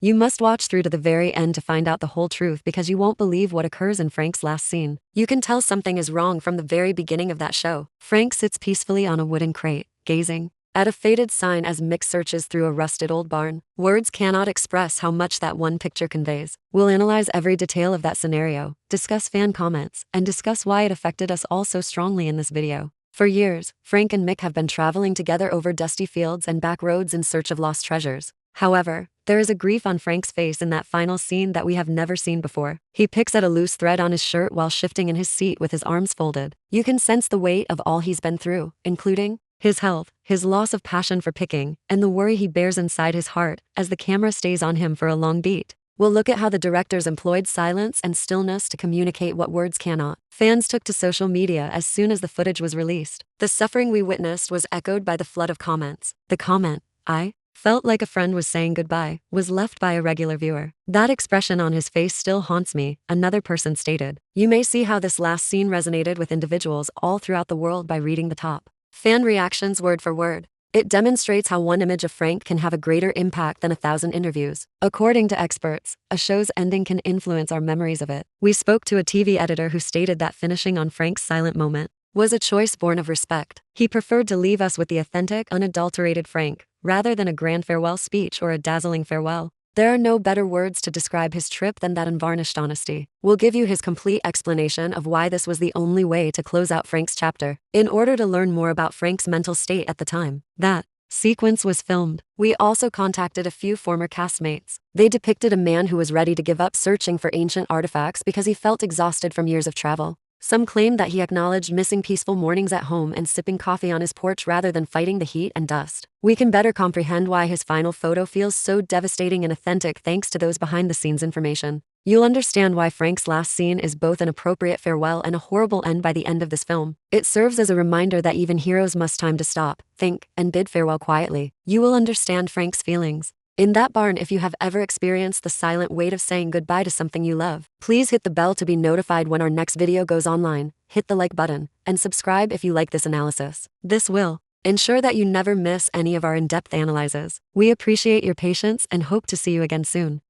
You must watch through to the very end to find out the whole truth because you won't believe what occurs in Frank's last scene. You can tell something is wrong from the very beginning of that show. Frank sits peacefully on a wooden crate, gazing at a faded sign as Mick searches through a rusted old barn. Words cannot express how much that one picture conveys. We'll analyze every detail of that scenario, discuss fan comments, and discuss why it affected us all so strongly in this video. For years, Frank and Mick have been traveling together over dusty fields and back roads in search of lost treasures. However, there is a grief on Frank's face in that final scene that we have never seen before. He picks at a loose thread on his shirt while shifting in his seat with his arms folded. You can sense the weight of all he's been through, including his health, his loss of passion for picking, and the worry he bears inside his heart as the camera stays on him for a long beat. We'll look at how the directors employed silence and stillness to communicate what words cannot. Fans took to social media as soon as the footage was released. The suffering we witnessed was echoed by the flood of comments. The comment, "I felt like a friend was saying goodbye," was left by a regular viewer. "That expression on his face still haunts me," another person stated. You may see how this last scene resonated with individuals all throughout the world by reading the top fan reactions word for word. It demonstrates how one image of Frank can have a greater impact than 1,000 interviews. According to experts, a show's ending can influence our memories of it. We spoke to a TV editor who stated that finishing on Frank's silent moment was a choice born of respect. He preferred to leave us with the authentic, unadulterated Frank, rather than a grand farewell speech or a dazzling farewell. There are no better words to describe his trip than that unvarnished honesty. We'll give you his complete explanation of why this was the only way to close out Frank's chapter. In order to learn more about Frank's mental state at the time that sequence was filmed, we also contacted a few former castmates. They depicted a man who was ready to give up searching for ancient artifacts because he felt exhausted from years of travel. Some claimed that he acknowledged missing peaceful mornings at home and sipping coffee on his porch rather than fighting the heat and dust. We can better comprehend why his final photo feels so devastating and authentic thanks to those behind-the-scenes information. You'll understand why Frank's last scene is both an appropriate farewell and a horrible end by the end of this film. It serves as a reminder that even heroes must time to stop, think, and bid farewell quietly. You will understand Frank's feelings in that barn if you have ever experienced the silent weight of saying goodbye to something you love. Please hit the bell to be notified when our next video goes online, hit the like button, and subscribe if you like this analysis. This will ensure that you never miss any of our in-depth analyses. We appreciate your patience and hope to see you again soon.